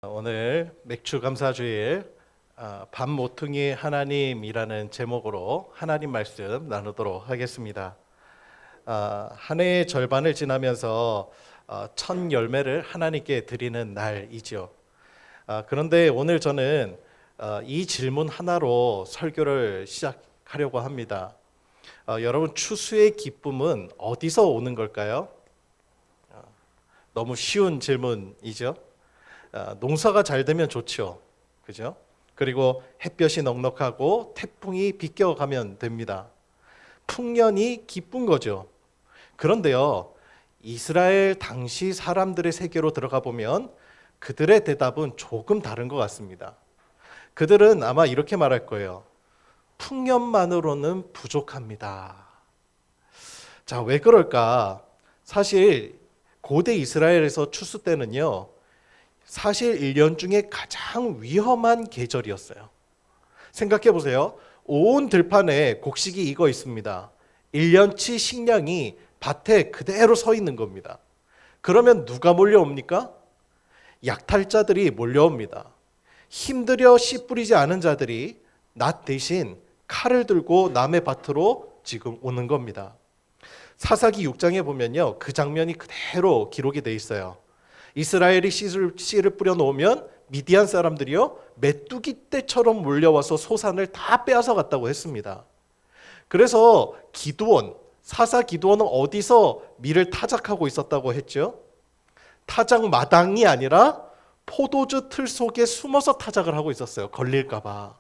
오늘 맥주 감사주일 밤 모퉁이 하나님이라는 제목으로 하나님 말씀 나누도록 하겠습니다. 한 해의 절반을 지나면서 첫 열매를 하나님께 드리는 날이죠. 그런데 오늘 저는 이 질문 하나로 설교를 시작하려고 합니다. 여러분, 추수의 기쁨은 어디서 오는 걸까요? 너무 쉬운 질문이죠. 농사가 잘 되면 좋죠. 그죠? 그리고 햇볕이 넉넉하고 태풍이 비껴가면 됩니다. 풍년이 기쁜 거죠. 그런데요, 이스라엘 당시 사람들의 세계로 들어가 보면 그들의 대답은 조금 다른 것 같습니다. 그들은 아마 이렇게 말할 거예요. 풍년만으로는 부족합니다. 자, 왜 그럴까? 사실 고대 이스라엘에서 추수 때는요, 사실 1년 중에 가장 위험한 계절이었어요. 생각해 보세요. 온 들판에 곡식이 익어 있습니다. 1년치 식량이 밭에 그대로 서 있는 겁니다. 그러면 누가 몰려옵니까? 약탈자들이 몰려옵니다. 힘들여 씨 뿌리지 않은 자들이 낫 대신 칼을 들고 남의 밭으로 지금 오는 겁니다. 사사기 6장에 보면요, 그 장면이 그대로 기록이 돼 있어요. 이스라엘이 씨를 뿌려 놓으면 미디안 사람들이요, 메뚜기 떼처럼 몰려와서 소산을 다 빼앗아 갔다고 했습니다. 그래서 사사 기드온은 어디서 밀을 타작하고 있었다고 했죠? 타작 마당이 아니라 포도주 틀 속에 숨어서 타작을 하고 있었어요. 걸릴까 봐.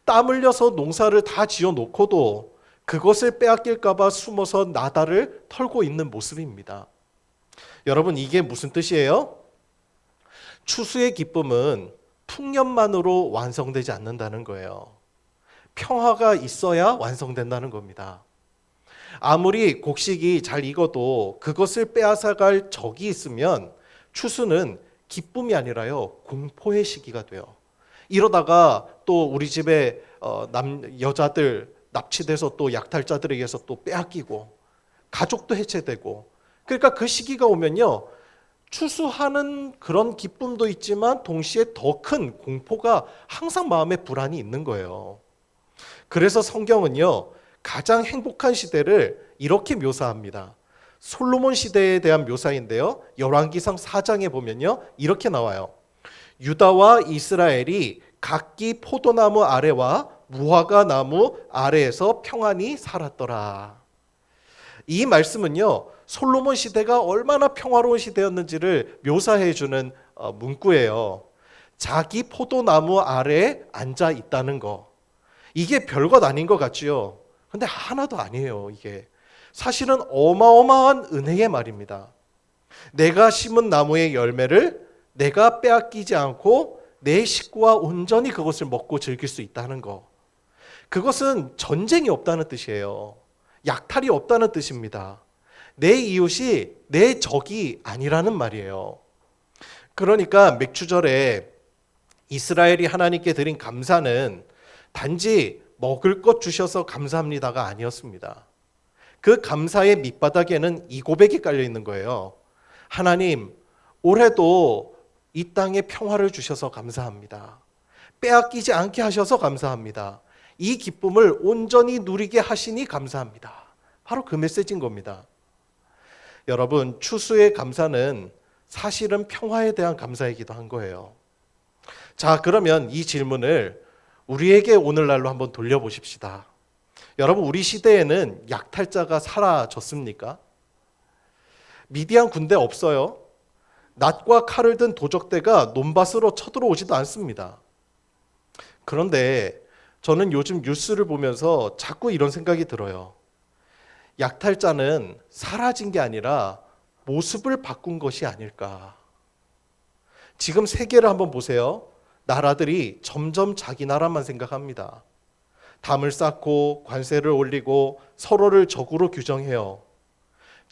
땀 흘려서 농사를 다 지어 놓고도 그것을 빼앗길까 봐 숨어서 나다를 털고 있는 모습입니다. 여러분, 이게 무슨 뜻이에요? 추수의 기쁨은 풍년만으로 완성되지 않는다는 거예요. 평화가 있어야 완성된다는 겁니다. 아무리 곡식이 잘 익어도 그것을 빼앗아갈 적이 있으면 추수는 기쁨이 아니라요, 공포의 시기가 돼요. 이러다가 또 우리 집에 여자들 납치돼서 또 약탈자들에게서 또 빼앗기고 가족도 해체되고, 그러니까 그 시기가 오면요, 추수하는 그런 기쁨도 있지만 동시에 더 큰 공포가 항상 마음에 불안이 있는 거예요. 그래서 성경은요, 가장 행복한 시대를 이렇게 묘사합니다. 솔로몬 시대에 대한 묘사인데요, 열왕기상 4장에 보면요, 이렇게 나와요. 유다와 이스라엘이 각기 포도나무 아래와 무화과 나무 아래에서 평안히 살았더라. 이 말씀은요, 솔로몬 시대가 얼마나 평화로운 시대였는지를 묘사해 주는 문구예요. 자기 포도나무 아래에 앉아 있다는 거. 이게 별것 아닌 것 같지요? 근데 하나도 아니에요, 이게. 사실은 어마어마한 은혜의 말입니다. 내가 심은 나무의 열매를 내가 빼앗기지 않고 내 식구와 온전히 그것을 먹고 즐길 수 있다는 거. 그것은 전쟁이 없다는 뜻이에요. 약탈이 없다는 뜻입니다. 내 이웃이 내 적이 아니라는 말이에요. 그러니까 맥주절에 이스라엘이 하나님께 드린 감사는 단지 먹을 것 주셔서 감사합니다가 아니었습니다. 그 감사의 밑바닥에는 이 고백이 깔려 있는 거예요. 하나님, 올해도 이 땅에 평화를 주셔서 감사합니다. 빼앗기지 않게 하셔서 감사합니다. 이 기쁨을 온전히 누리게 하시니 감사합니다. 바로 그 메시지인 겁니다. 여러분, 추수의 감사는 사실은 평화에 대한 감사이기도 한 거예요. 자, 그러면 이 질문을 우리에게 오늘날로 한번 돌려보십시다. 여러분, 우리 시대에는 약탈자가 사라졌습니까? 미디안 군대 없어요. 낫과 칼을 든 도적대가 논밭으로 쳐들어오지도 않습니다. 그런데 저는 요즘 뉴스를 보면서 자꾸 이런 생각이 들어요. 약탈자는 사라진 게 아니라 모습을 바꾼 것이 아닐까. 지금 세계를 한번 보세요. 나라들이 점점 자기 나라만 생각합니다. 담을 쌓고 관세를 올리고 서로를 적으로 규정해요.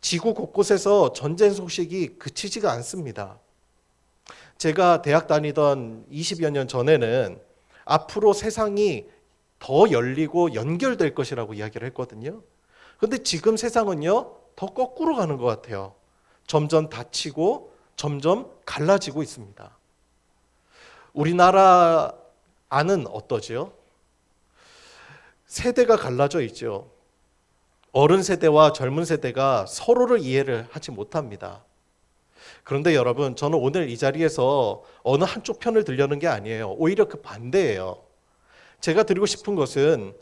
지구 곳곳에서 전쟁 소식이 그치지가 않습니다. 제가 대학 다니던 20여 년 전에는 앞으로 세상이 더 열리고 연결될 것이라고 이야기를 했거든요. 그런데 지금 세상은요, 더 거꾸로 가는 것 같아요. 점점 닫히고 점점 갈라지고 있습니다. 우리나라 안은 어떠지요? 세대가 갈라져 있죠. 어른 세대와 젊은 세대가 서로를 이해를 하지 못합니다. 그런데 여러분, 저는 오늘 이 자리에서 어느 한쪽 편을 들려는 게 아니에요. 오히려 그 반대예요. 제가 드리고 싶은 것은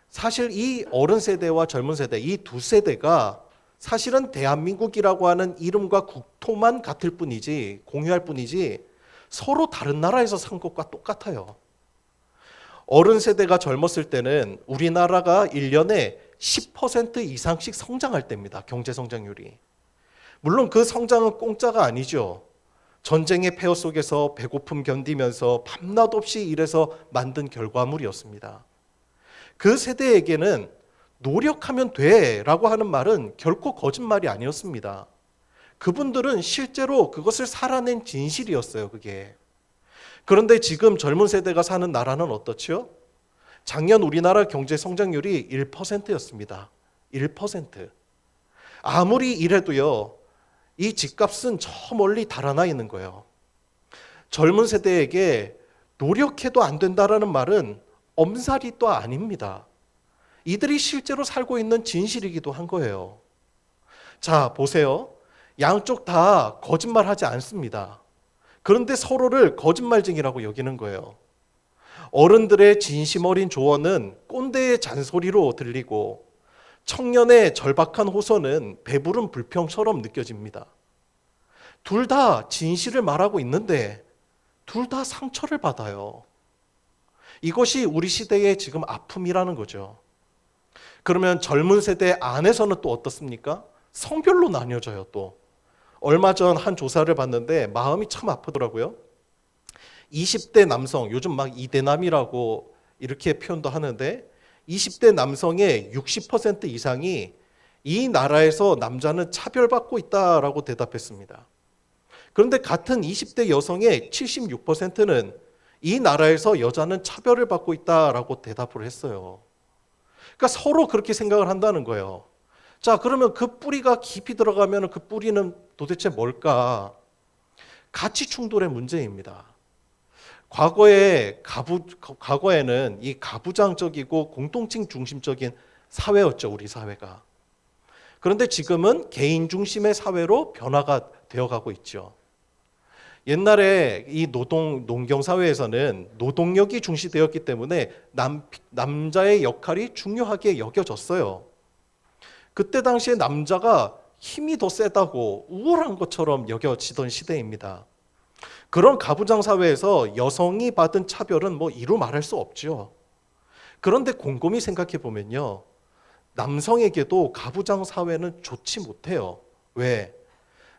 사실 이 어른 세대와 젊은 세대, 이 두 세대가 사실은 대한민국이라고 하는 이름과 국토만 같을 뿐이지, 공유할 뿐이지 서로 다른 나라에서 산 것과 똑같아요. 어른 세대가 젊었을 때는 우리나라가 1년에 10% 이상씩 성장할 때입니다. 경제 성장률이. 물론 그 성장은 공짜가 아니죠. 전쟁의 폐허 속에서 배고픔 견디면서 밤낮 없이 일해서 만든 결과물이었습니다. 그 세대에게는 노력하면 돼라고 하는 말은 결코 거짓말이 아니었습니다. 그분들은 실제로 그것을 살아낸 진실이었어요, 그게. 그런데 지금 젊은 세대가 사는 나라는 어떻죠? 작년 우리나라 경제 성장률이 1%였습니다. 1%. 아무리 이래도요, 이 집값은 저 멀리 달아나 있는 거예요. 젊은 세대에게 노력해도 안 된다라는 말은 엄살이 또 아닙니다. 이들이 실제로 살고 있는 진실이기도 한 거예요. 자, 보세요. 양쪽 다 거짓말하지 않습니다. 그런데 서로를 거짓말쟁이라고 여기는 거예요. 어른들의 진심 어린 조언은 꼰대의 잔소리로 들리고 청년의 절박한 호소는 배부른 불평처럼 느껴집니다. 둘 다 진실을 말하고 있는데 둘 다 상처를 받아요. 이것이 우리 시대의 지금 아픔이라는 거죠. 그러면 젊은 세대 안에서는 또 어떻습니까? 성별로 나뉘어져요, 또. 얼마 전 한 조사를 봤는데 마음이 참 아프더라고요. 20대 남성, 요즘 막 이대남이라고 이렇게 표현도 하는데 20대 남성의 60% 이상이 이 나라에서 남자는 차별받고 있다라고 대답했습니다. 그런데 같은 20대 여성의 76%는 이 나라에서 여자는 차별을 받고 있다라고 대답을 했어요. 그러니까 서로 그렇게 생각을 한다는 거예요. 자, 그러면 그 뿌리가 깊이 들어가면 그 뿌리는 도대체 뭘까? 가치 충돌의 문제입니다. 과거에는 이 가부장적이고 공동체 중심적인 사회였죠, 우리 사회가. 그런데 지금은 개인 중심의 사회로 변화가 되어가고 있죠. 옛날에 이 농경 사회에서는 노동력이 중시되었기 때문에 남자의 역할이 중요하게 여겨졌어요. 그때 당시에 남자가 힘이 더 세다고 우월한 것처럼 여겨지던 시대입니다. 그런 가부장 사회에서 여성이 받은 차별은 뭐 이루 말할 수 없죠. 그런데 곰곰이 생각해 보면요, 남성에게도 가부장 사회는 좋지 못해요. 왜?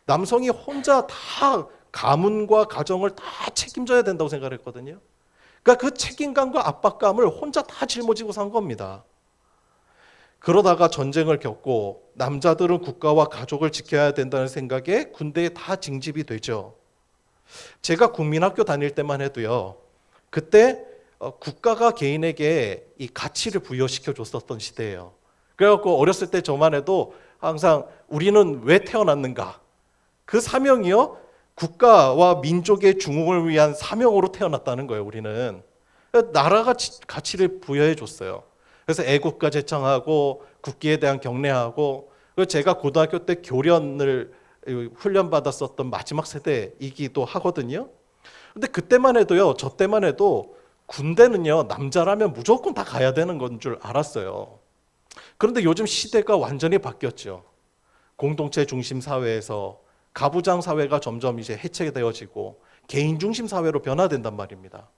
남성이 혼자 다 가문과 가정을 다 책임져야 된다고 생각했거든요. 그러니까 그 책임감과 압박감을 혼자 다 짊어지고 산 겁니다. 그러다가 전쟁을 겪고 남자들은 국가와 가족을 지켜야 된다는 생각에 군대에 다 징집이 되죠. 제가 국민학교 다닐 때만 해도요, 그때 국가가 개인에게 이 가치를 부여시켜 줬었던 시대예요. 그래갖고 어렸을 때 저만 해도 항상 우리는 왜 태어났는가? 그 사명이요, 국가와 민족의 중흥을 위한 사명으로 태어났다는 거예요, 우리는. 나라가 가치를 부여해 줬어요. 그래서 애국가 제창하고 국기에 대한 경례하고, 제가 고등학교 때 교련을 훈련받았었던 마지막 세대이기도 하거든요. 근데 그때만 해도요, 저 때만 해도 군대는요, 남자라면 무조건 다 가야 되는 건 줄 알았어요. 그런데 요즘 시대가 완전히 바뀌었죠. 공동체 중심 사회에서 가부장 사회가 점점 이제 해체되어지고 개인 중심 사회로 변화된단 말입니다.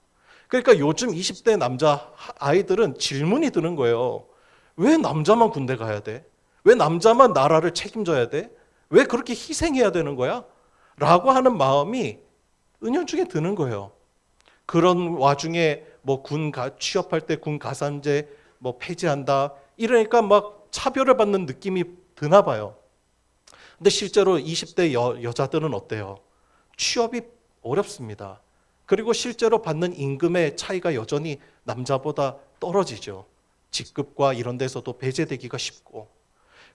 그러니까 요즘 20대 남자 아이들은 질문이 드는 거예요. 왜 남자만 군대 가야 돼? 왜 남자만 나라를 책임져야 돼? 왜 그렇게 희생해야 되는 거야? 라고 하는 마음이 은연중에 드는 거예요. 그런 와중에 뭐 취업할 때 군 가산제 뭐 폐지한다, 이러니까 막 차별을 받는 느낌이 드나 봐요. 근데 실제로 20대 여자들은 어때요? 취업이 어렵습니다. 그리고 실제로 받는 임금의 차이가 여전히 남자보다 떨어지죠. 직급과 이런 데서도 배제되기가 쉽고.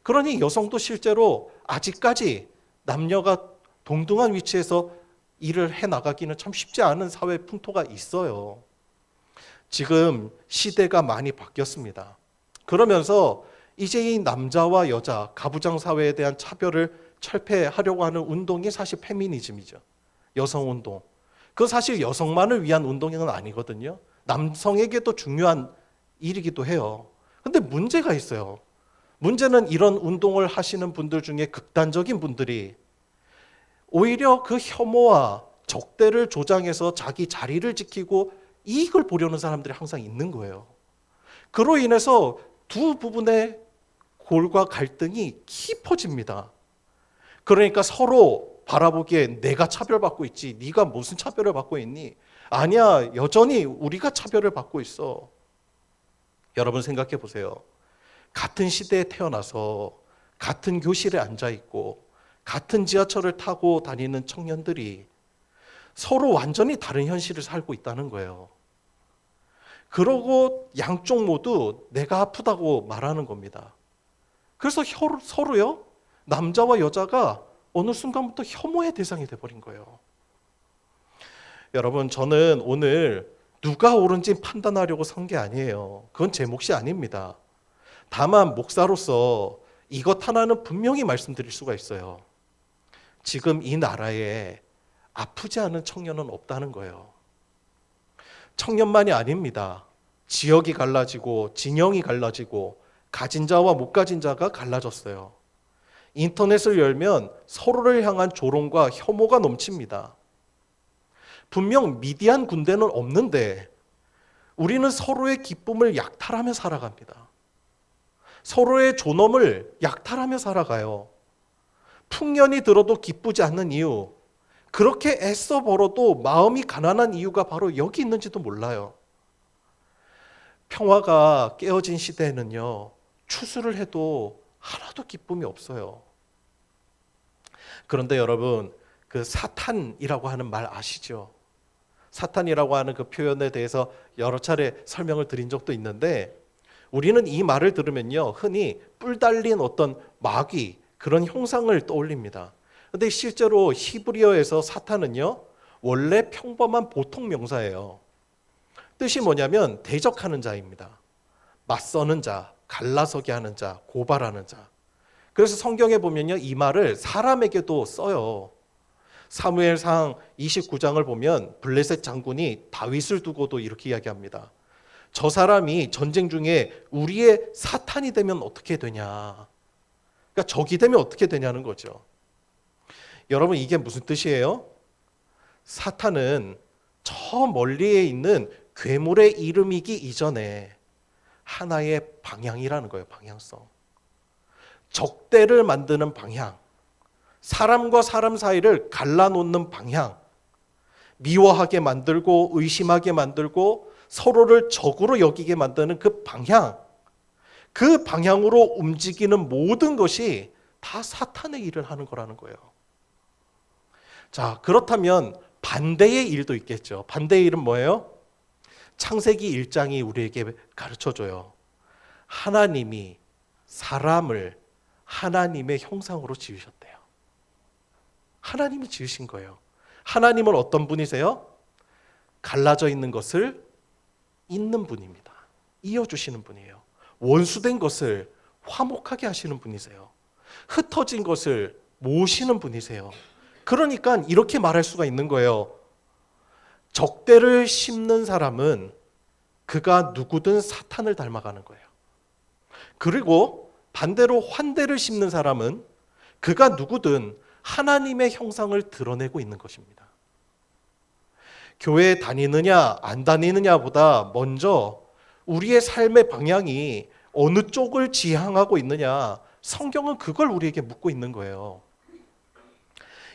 그러니 여성도 실제로 아직까지 남녀가 동등한 위치에서 일을 해 나가기는 참 쉽지 않은 사회 풍토가 있어요. 지금 시대가 많이 바뀌었습니다. 그러면서 이제 이 남자와 여자, 가부장 사회에 대한 차별을 철폐하려고 하는 운동이 사실 페미니즘이죠. 여성 운동. 그건 사실 여성만을 위한 운동은 아니거든요. 남성에게도 중요한 일이기도 해요. 근데 문제가 있어요. 문제는 이런 운동을 하시는 분들 중에 극단적인 분들이 오히려 그 혐오와 적대를 조장해서 자기 자리를 지키고 이익을 보려는 사람들이 항상 있는 거예요. 그로 인해서 두 부분의 골과 갈등이 깊어집니다. 그러니까 서로 바라보기에 내가 차별받고 있지, 네가 무슨 차별을 받고 있니? 아니야, 여전히 우리가 차별을 받고 있어. 여러분 생각해 보세요. 같은 시대에 태어나서 같은 교실에 앉아 있고 같은 지하철을 타고 다니는 청년들이 서로 완전히 다른 현실을 살고 있다는 거예요. 그러고 양쪽 모두 내가 아프다고 말하는 겁니다. 그래서 서로요, 남자와 여자가 어느 순간부터 혐오의 대상이 돼버린 거예요. 여러분, 저는 오늘 누가 옳은지 판단하려고 선 게 아니에요. 그건 제 몫이 아닙니다. 다만 목사로서 이것 하나는 분명히 말씀드릴 수가 있어요. 지금 이 나라에 아프지 않은 청년은 없다는 거예요. 청년만이 아닙니다. 지역이 갈라지고 진영이 갈라지고 가진 자와 못 가진 자가 갈라졌어요. 인터넷을 열면 서로를 향한 조롱과 혐오가 넘칩니다. 분명 미디안 군대는 없는데 우리는 서로의 기쁨을 약탈하며 살아갑니다. 서로의 존엄을 약탈하며 살아가요. 풍년이 들어도 기쁘지 않는 이유, 그렇게 애써 벌어도 마음이 가난한 이유가 바로 여기 있는지도 몰라요. 평화가 깨어진 시대에는요, 추수를 해도 하나도 기쁨이 없어요. 그런데 여러분, 그 사탄이라고 하는 말 아시죠? 사탄이라고 하는 그 표현에 대해서 여러 차례 설명을 드린 적도 있는데, 우리는 이 말을 들으면요, 흔히 뿔 달린 어떤 마귀, 그런 형상을 떠올립니다. 근데 실제로 히브리어에서 사탄은요, 원래 평범한 보통 명사예요. 뜻이 뭐냐면 대적하는 자입니다. 맞서는 자, 갈라서게 하는 자, 고발하는 자. 그래서 성경에 보면요, 이 말을 사람에게도 써요. 사무엘상 29장을 보면 블레셋 장군이 다윗을 두고도 이렇게 이야기합니다. 저 사람이 전쟁 중에 우리의 사탄이 되면 어떻게 되냐. 그러니까 적이 되면 어떻게 되냐는 거죠. 여러분, 이게 무슨 뜻이에요? 사탄은 저 멀리에 있는 괴물의 이름이기 이전에 하나의 방향이라는 거예요. 방향성. 적대를 만드는 방향. 사람과 사람 사이를 갈라놓는 방향. 미워하게 만들고 의심하게 만들고 서로를 적으로 여기게 만드는 그 방향. 그 방향으로 움직이는 모든 것이 다 사탄의 일을 하는 거라는 거예요. 자, 그렇다면 반대의 일도 있겠죠. 반대의 일은 뭐예요? 창세기 1장이 우리에게 가르쳐줘요. 하나님이 사람을 하나님의 형상으로 지으셨대요. 하나님이 지으신 거예요. 하나님은 어떤 분이세요? 갈라져 있는 것을 잇는 분입니다. 이어주시는 분이에요. 원수된 것을 화목하게 하시는 분이세요. 흩어진 것을 모으시는 분이세요. 그러니까 이렇게 말할 수가 있는 거예요. 적대를 심는 사람은 그가 누구든 사탄을 닮아가는 거예요. 그리고 반대로 환대를 심는 사람은 그가 누구든 하나님의 형상을 드러내고 있는 것입니다. 교회에 다니느냐 안 다니느냐보다 먼저 우리의 삶의 방향이 어느 쪽을 지향하고 있느냐, 성경은 그걸 우리에게 묻고 있는 거예요.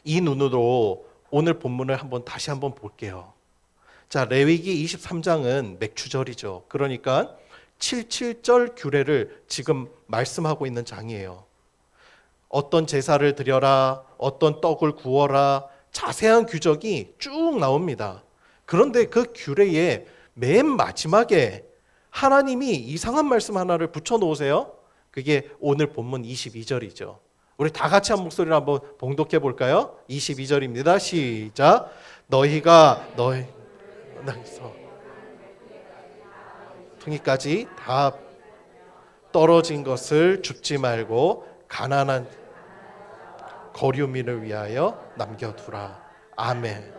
이 눈으로 오늘 본문을 다시 한번 볼게요. 자, 레위기 23장은 맥추절이죠. 그러니까 77절 규례를 지금 말씀하고 있는 장이에요. 어떤 제사를 드려라, 어떤 떡을 구워라, 자세한 규정이 쭉 나옵니다. 그런데 그 규례의 맨 마지막에 하나님이 이상한 말씀 하나를 붙여놓으세요. 그게 오늘 본문 22절이죠. 우리 다 같이 한 목소리로 한번 봉독해 볼까요? 22절입니다. 시작. 너희가 너희 퉁이까지 다 떨어진 것을 줍지 말고 가난한 거류민을 위하여 남겨두라. 아멘.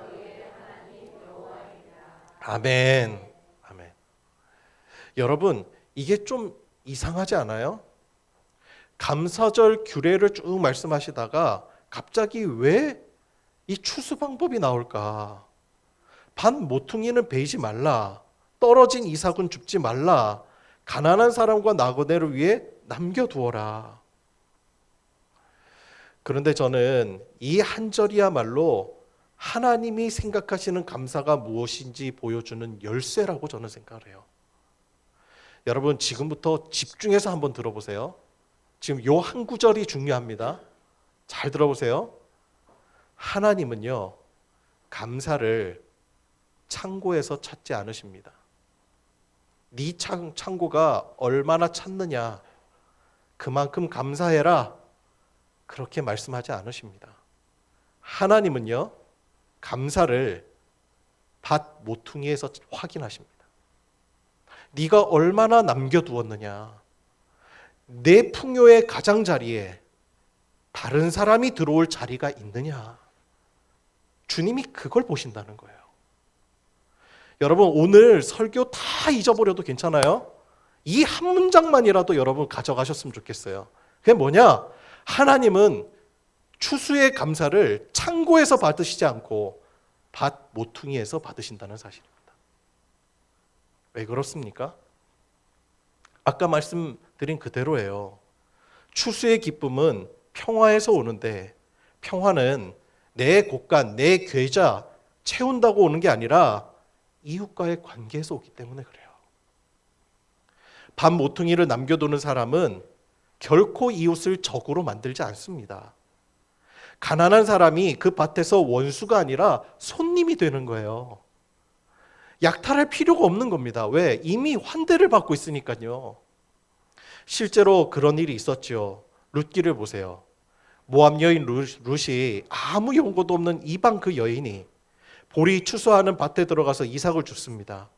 아멘. 아멘. 여러분, 이게 좀 이상하지 않아요? 감사절 규례를 쭉 말씀하시다가 갑자기 왜 이 추수 방법이 나올까? 반 모퉁이는 베이지 말라. 떨어진 이삭은 줍지 말라. 가난한 사람과 나그네를 위해 남겨두어라. 그런데 저는 이 한 절이야말로 하나님이 생각하시는 감사가 무엇인지 보여주는 열쇠라고 저는 생각을 해요. 여러분, 지금부터 집중해서 한번 들어보세요. 지금 요 한 구절이 중요합니다. 잘 들어보세요. 하나님은요, 감사를 창고에서 찾지 않으십니다. 네 창고가 얼마나 찼느냐, 그만큼 감사해라, 그렇게 말씀하지 않으십니다. 하나님은요, 감사를 밭 모퉁이에서 확인하십니다. 네가 얼마나 남겨두었느냐, 내 풍요의 가장자리에 다른 사람이 들어올 자리가 있느냐, 주님이 그걸 보신다는 거예요. 여러분, 오늘 설교 다 잊어버려도 괜찮아요? 이 한 문장만이라도 여러분 가져가셨으면 좋겠어요. 그게 뭐냐? 하나님은 추수의 감사를 창고에서 받으시지 않고 밭 모퉁이에서 받으신다는 사실입니다. 왜 그렇습니까? 아까 말씀드린 그대로예요. 추수의 기쁨은 평화에서 오는데, 평화는 내 곳간, 내 계좌 채운다고 오는 게 아니라 이웃과의 관계에서 오기 때문에 그래요. 밭 모퉁이를 남겨두는 사람은 결코 이웃을 적으로 만들지 않습니다. 가난한 사람이 그 밭에서 원수가 아니라 손님이 되는 거예요. 약탈할 필요가 없는 겁니다. 왜? 이미 환대를 받고 있으니까요. 실제로 그런 일이 있었죠. 룻기를 보세요. 모압 여인 룻이 아무 연고도 없는 이방 그 여인이 보리 추수하는 밭에 들어가서 이삭을 줍습니다.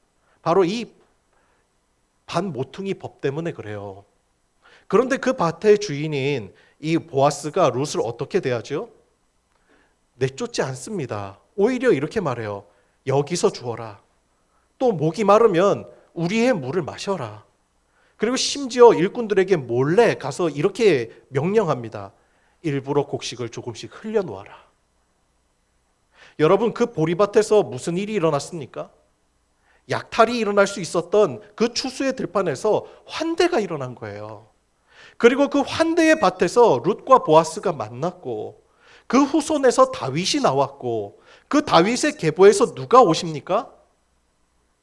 바로 이 밭 모퉁이 법 때문에 그래요. 그런데 그 밭의 주인인 이 보아스가 룻을 어떻게 대하죠? 내쫓지 않습니다. 오히려 이렇게 말해요. 여기서 주어라. 또 목이 마르면 우리의 물을 마셔라. 그리고 심지어 일꾼들에게 몰래 가서 이렇게 명령합니다. 일부러 곡식을 조금씩 흘려놓아라. 여러분, 그 보리밭에서 무슨 일이 일어났습니까? 약탈이 일어날 수 있었던 그 추수의 들판에서 환대가 일어난 거예요. 그리고 그 환대의 밭에서 룻과 보아스가 만났고, 그 후손에서 다윗이 나왔고, 그 다윗의 계보에서 누가 오십니까?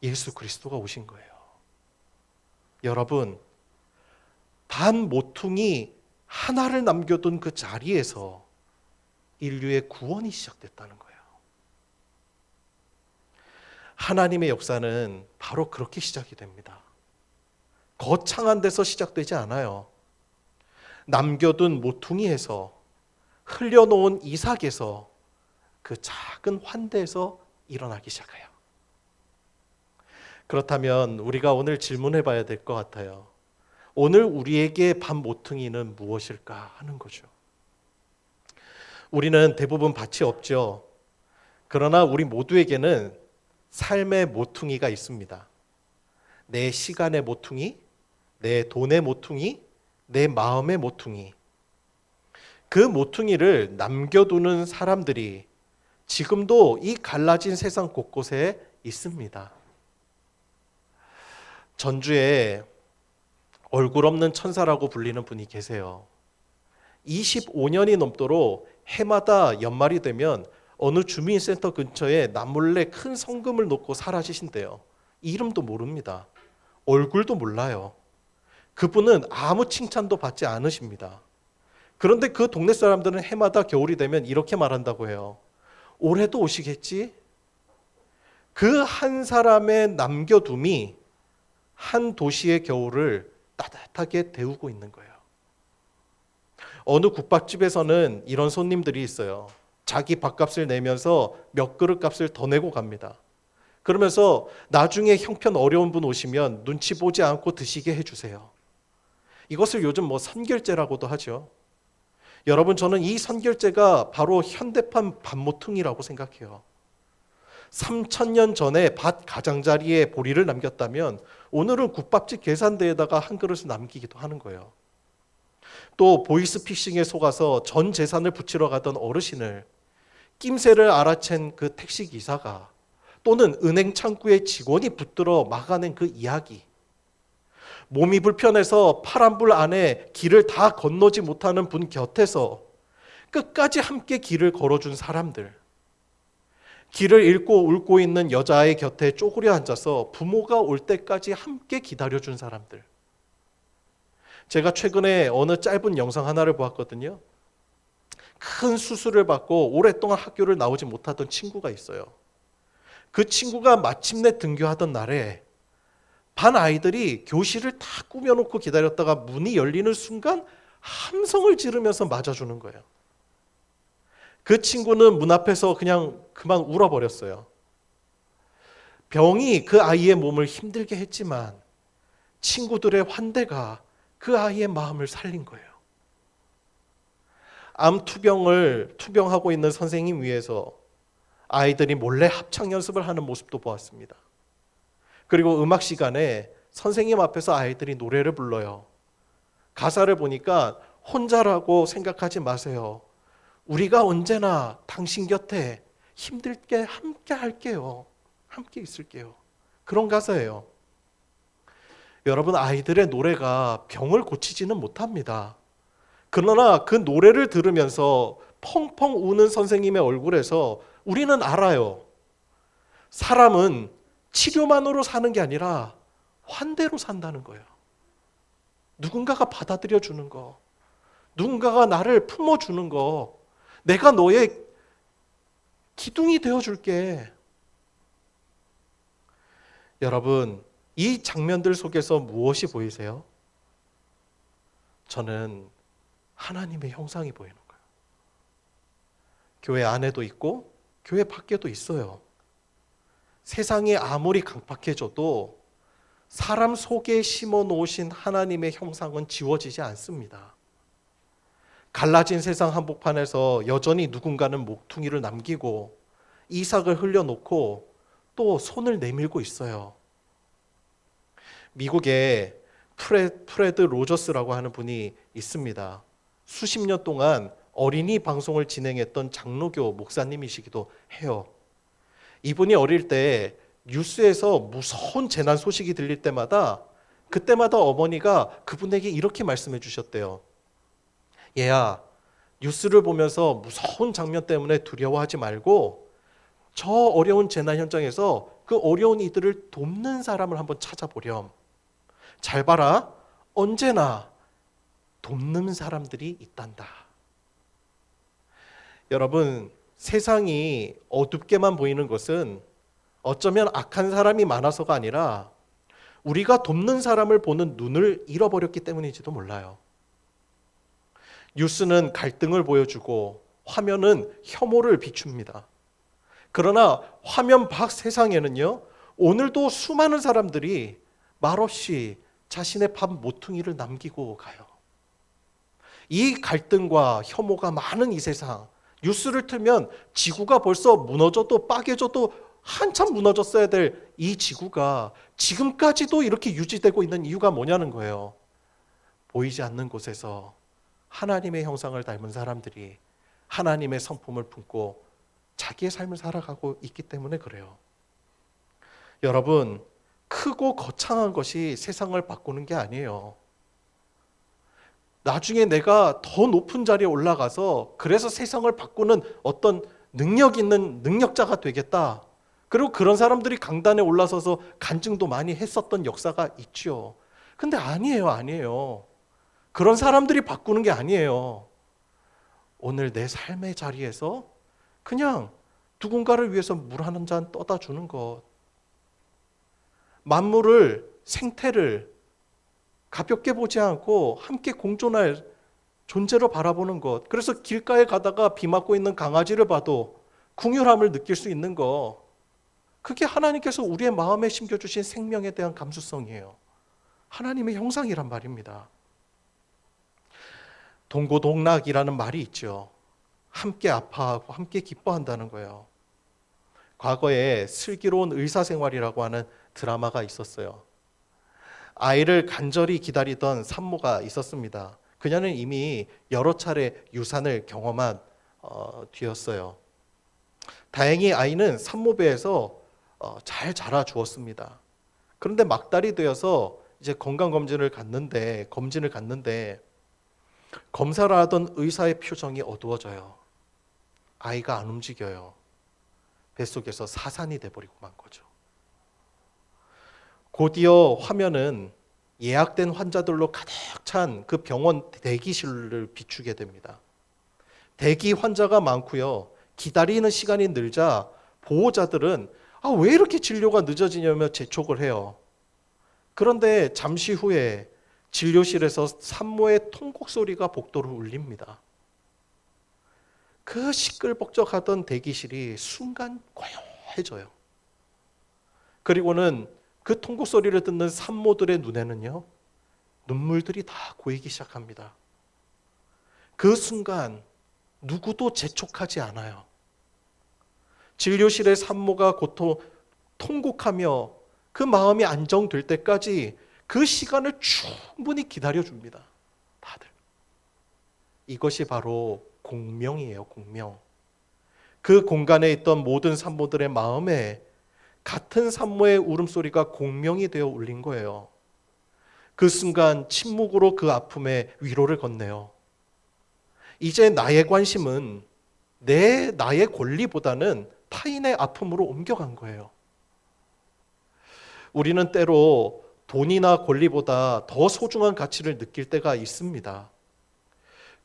예수 그리스도가 오신 거예요. 여러분, 반 모퉁이 하나를 남겨둔 그 자리에서 인류의 구원이 시작됐다는 거예요. 하나님의 역사는 바로 그렇게 시작이 됩니다. 거창한 데서 시작되지 않아요. 남겨둔 모퉁이에서, 흘려놓은 이삭에서, 그 작은 환대에서 일어나기 시작해요. 그렇다면 우리가 오늘 질문해 봐야 될 것 같아요. 오늘 우리에게 밭 모퉁이는 무엇일까 하는 거죠. 우리는 대부분 밭이 없죠. 그러나 우리 모두에게는 삶의 모퉁이가 있습니다. 내 시간의 모퉁이, 내 돈의 모퉁이, 내 마음의 모퉁이. 그 모퉁이를 남겨두는 사람들이 지금도 이 갈라진 세상 곳곳에 있습니다. 전주에 얼굴 없는 천사라고 불리는 분이 계세요. 25년이 넘도록 해마다 연말이 되면 어느 주민센터 근처에 남몰래 큰 성금을 놓고 사라지신대요. 이름도 모릅니다. 얼굴도 몰라요. 그분은 아무 칭찬도 받지 않으십니다. 그런데 그 동네 사람들은 해마다 겨울이 되면 이렇게 말한다고 해요. 올해도 오시겠지? 그 한 사람의 남겨둠이 한 도시의 겨울을 따뜻하게 데우고 있는 거예요. 어느 국밥집에서는 이런 손님들이 있어요. 자기 밥값을 내면서 몇 그릇 값을 더 내고 갑니다. 그러면서 나중에 형편 어려운 분 오시면 눈치 보지 않고 드시게 해주세요. 이것을 요즘 선결제라고도 하죠. 여러분, 저는 이 선결제가 바로 현대판 밥모퉁이라고 생각해요. 3,000년 전에 밭 가장자리에 보리를 남겼다면 오늘은 국밥집 계산대에다가 한 그릇을 남기기도 하는 거예요. 또 보이스피싱에 속아서 전 재산을 붙이러 가던 어르신을 낌새를 알아챈 그 택시기사가, 또는 은행 창구에 직원이 붙들어 막아낸 그 이야기, 몸이 불편해서 파란불 안에 길을 다 건너지 못하는 분 곁에서 끝까지 함께 길을 걸어준 사람들, 길을 잃고 울고 있는 여자의 곁에 쪼그려 앉아서 부모가 올 때까지 함께 기다려준 사람들. 제가 최근에 어느 짧은 영상 하나를 보았거든요. 큰 수술을 받고 오랫동안 학교를 나오지 못하던 친구가 있어요. 그 친구가 마침내 등교하던 날에 반 아이들이 교실을 다 꾸며놓고 기다렸다가 문이 열리는 순간 함성을 지르면서 맞아주는 거예요. 그 친구는 문 앞에서 그냥 그만 울어버렸어요. 병이 그 아이의 몸을 힘들게 했지만 친구들의 환대가 그 아이의 마음을 살린 거예요. 암 투병하고 있는 선생님 위해서 아이들이 몰래 합창 연습을 하는 모습도 보았습니다. 그리고 음악 시간에 선생님 앞에서 아이들이 노래를 불러요. 가사를 보니까 혼자라고 생각하지 마세요. 우리가 언제나 당신 곁에 힘들 때 함께 할게요. 함께 있을게요. 그런 가사예요. 여러분, 아이들의 노래가 병을 고치지는 못합니다. 그러나 그 노래를 들으면서 펑펑 우는 선생님의 얼굴에서 우리는 알아요. 사람은 치료만으로 사는 게 아니라 환대로 산다는 거예요. 누군가가 받아들여 주는 거, 누군가가 나를 품어주는 거, 내가 너의 기둥이 되어줄게. 여러분, 이 장면들 속에서 무엇이 보이세요? 저는 하나님의 형상이 보이는 거예요. 교회 안에도 있고 교회 밖에도 있어요. 세상이 아무리 강팍해져도 사람 속에 심어 놓으신 하나님의 형상은 지워지지 않습니다. 갈라진 세상 한복판에서 여전히 누군가는 목퉁이를 남기고 이삭을 흘려놓고 또 손을 내밀고 있어요. 미국에 프레드 로저스라고 하는 분이 있습니다. 수십 년 동안 어린이 방송을 진행했던 장로교 목사님이시기도 해요. 이분이 어릴 때 뉴스에서 무서운 재난 소식이 들릴 때마다 그때마다 어머니가 그분에게 이렇게 말씀해 주셨대요. 얘야, 뉴스를 보면서 무서운 장면 때문에 두려워하지 말고 저 어려운 재난 현장에서 그 어려운 이들을 돕는 사람을 한번 찾아보렴. 잘 봐라, 언제나 돕는 사람들이 있단다. 여러분, 세상이 어둡게만 보이는 것은 어쩌면 악한 사람이 많아서가 아니라 우리가 돕는 사람을 보는 눈을 잃어버렸기 때문인지도 몰라요. 뉴스는 갈등을 보여주고 화면은 혐오를 비춥니다. 그러나 화면 밖 세상에는요, 오늘도 수많은 사람들이 말없이 자신의 밥 모퉁이를 남기고 가요. 이 갈등과 혐오가 많은 이 세상, 뉴스를 틀면 지구가 벌써 무너져도 빠개져도 한참 무너졌어야 될 이 지구가 지금까지도 이렇게 유지되고 있는 이유가 뭐냐는 거예요. 보이지 않는 곳에서 하나님의 형상을 닮은 사람들이 하나님의 성품을 품고 자기의 삶을 살아가고 있기 때문에 그래요. 여러분, 크고 거창한 것이 세상을 바꾸는 게 아니에요. 나중에 내가 더 높은 자리에 올라가서 그래서 세상을 바꾸는 어떤 능력 있는 능력자가 되겠다. 그리고 그런 사람들이 강단에 올라서서 간증도 많이 했었던 역사가 있죠. 근데 아니에요. 그런 사람들이 바꾸는 게 아니에요. 오늘 내 삶의 자리에서 그냥 누군가를 위해서 물 한 잔 떠다 주는 것. 만물을, 생태를 가볍게 보지 않고 함께 공존할 존재로 바라보는 것. 그래서 길가에 가다가 비 맞고 있는 강아지를 봐도 긍휼함을 느낄 수 있는 거. 그게 하나님께서 우리의 마음에 심겨주신 생명에 대한 감수성이에요. 하나님의 형상이란 말입니다. 동고동락이라는 말이 있죠. 함께 아파하고 함께 기뻐한다는 거예요. 과거에 슬기로운 의사생활이라고 하는 드라마가 있었어요. 아이를 간절히 기다리던 산모가 있었습니다. 그녀는 이미 여러 차례 유산을 경험한 뒤였어요. 다행히 아이는 산모배에서 잘 자라주었습니다. 그런데 막달이 되어서 이제 검진을 갔는데 검사를 하던 의사의 표정이 어두워져요. 아이가 안 움직여요. 뱃속에서 사산이 돼버리고 만 거죠. 곧이어 화면은 예약된 환자들로 가득 찬 그 병원 대기실을 비추게 됩니다. 대기 환자가 많고요. 기다리는 시간이 늘자 보호자들은 왜 이렇게 진료가 늦어지냐며 재촉을 해요. 그런데 잠시 후에 진료실에서 산모의 통곡 소리가 복도로 울립니다. 그 시끌벅적하던 대기실이 순간 고요해져요. 그리고는 그 통곡 소리를 듣는 산모들의 눈에는요, 눈물들이 다 고이기 시작합니다. 그 순간 누구도 재촉하지 않아요. 진료실의 산모가 통곡하며 그 마음이 안정될 때까지 그 시간을 충분히 기다려줍니다. 다들. 이것이 바로 공명이에요. 공명. 그 공간에 있던 모든 산모들의 마음에 같은 산모의 울음소리가 공명이 되어 울린 거예요. 그 순간 침묵으로 그 아픔에 위로를 건네요. 이제 나의 관심은 나의 권리보다는 타인의 아픔으로 옮겨간 거예요. 우리는 때로 돈이나 권리보다 더 소중한 가치를 느낄 때가 있습니다.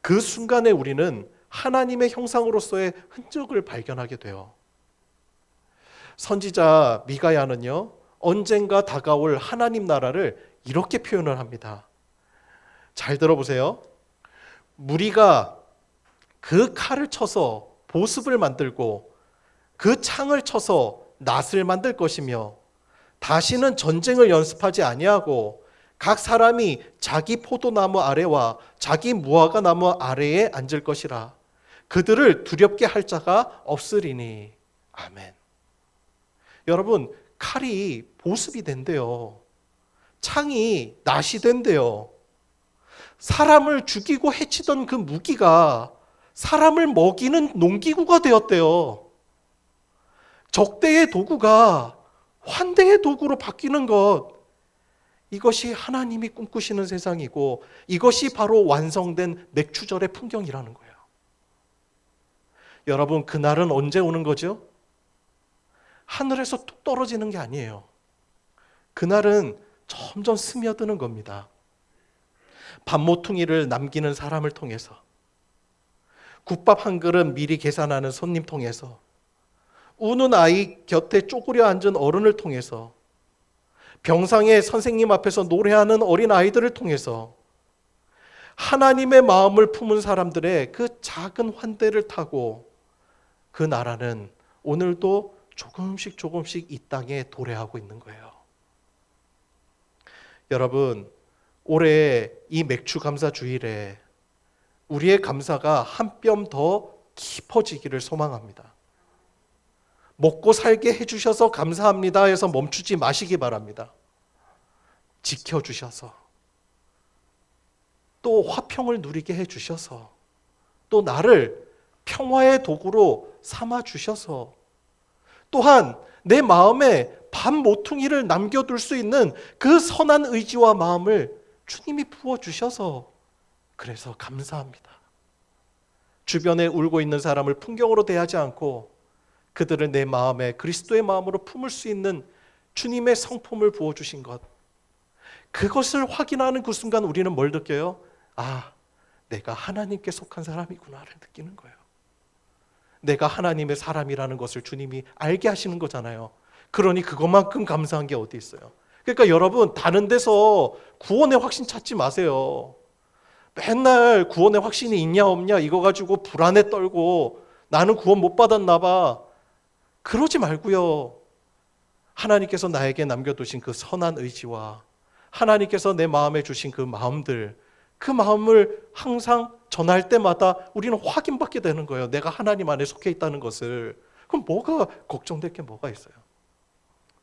그 순간에 우리는 하나님의 형상으로서의 흔적을 발견하게 돼요. 선지자 미가야는요, 언젠가 다가올 하나님 나라를 이렇게 표현을 합니다. 잘 들어보세요. 무리가 그 칼을 쳐서 보습을 만들고 그 창을 쳐서 낫을 만들 것이며 다시는 전쟁을 연습하지 아니하고 각 사람이 자기 포도나무 아래와 자기 무화과 나무 아래에 앉을 것이라. 그들을 두렵게 할 자가 없으리니. 아멘. 여러분, 칼이 보습이 된대요. 창이 낫이 된대요. 사람을 죽이고 해치던 그 무기가 사람을 먹이는 농기구가 되었대요. 적대의 도구가 환대의 도구로 바뀌는 것, 이것이 하나님이 꿈꾸시는 세상이고 이것이 바로 완성된 맥추절의 풍경이라는 거예요. 여러분, 그날은 언제 오는 거죠? 하늘에서 뚝 떨어지는 게 아니에요. 그날은 점점 스며드는 겁니다. 밥 모퉁이를 남기는 사람을 통해서, 국밥 한 그릇 미리 계산하는 손님 통해서, 우는 아이 곁에 쪼그려 앉은 어른을 통해서, 병상의 선생님 앞에서 노래하는 어린 아이들을 통해서 하나님의 마음을 품은 사람들의 그 작은 환대를 타고 그 나라는 오늘도 조금씩 이 땅에 도래하고 있는 거예요. 여러분, 올해 이 맥주 감사 주일에 우리의 감사가 한 뼘 더 깊어지기를 소망합니다. 먹고 살게 해주셔서 감사합니다 해서 멈추지 마시기 바랍니다. 지켜주셔서, 또 화평을 누리게 해주셔서, 또 나를 평화의 도구로 삼아주셔서, 또한 내 마음에 밥 모퉁이를 남겨둘 수 있는 그 선한 의지와 마음을 주님이 부어주셔서 그래서 감사합니다. 주변에 울고 있는 사람을 풍경으로 대하지 않고 그들을 내 마음에 그리스도의 마음으로 품을 수 있는 주님의 성품을 부어주신 것, 그것을 확인하는 그 순간 우리는 뭘 느껴요? 내가 하나님께 속한 사람이구나를 느끼는 거예요. 내가 하나님의 사람이라는 것을 주님이 알게 하시는 거잖아요. 그러니 그것만큼 감사한 게 어디 있어요. 그러니까 여러분, 다른 데서 구원의 확신 찾지 마세요. 맨날 구원의 확신이 있냐 없냐 이거 가지고 불안에 떨고 나는 구원 못 받았나 봐. 그러지 말고요. 하나님께서 나에게 남겨두신 그 선한 의지와 하나님께서 내 마음에 주신 그 마음들, 그 마음을 항상 전할 때마다 우리는 확인받게 되는 거예요. 내가 하나님 안에 속해 있다는 것을. 그럼 뭐가 걱정될 게 뭐가 있어요?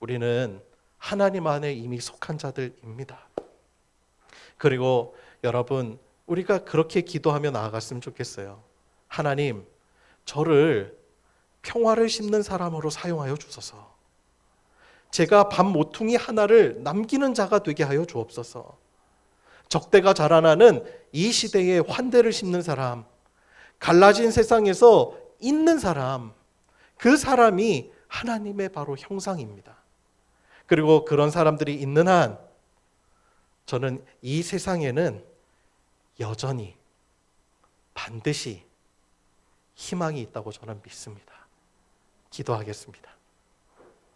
우리는 하나님 안에 이미 속한 자들입니다. 그리고 여러분, 우리가 그렇게 기도하며 나아갔으면 좋겠어요. 하나님, 저를 평화를 심는 사람으로 사용하여 주소서. 제가 밥 모퉁이 하나를 남기는 자가 되게 하여 주옵소서. 적대가 자라나는 이 시대에 환대를 심는 사람, 갈라진 세상에서 있는 사람, 그 사람이 하나님의 바로 형상입니다. 그리고 그런 사람들이 있는 한 저는 이 세상에는 여전히 반드시 희망이 있다고 저는 믿습니다. 기도하겠습니다.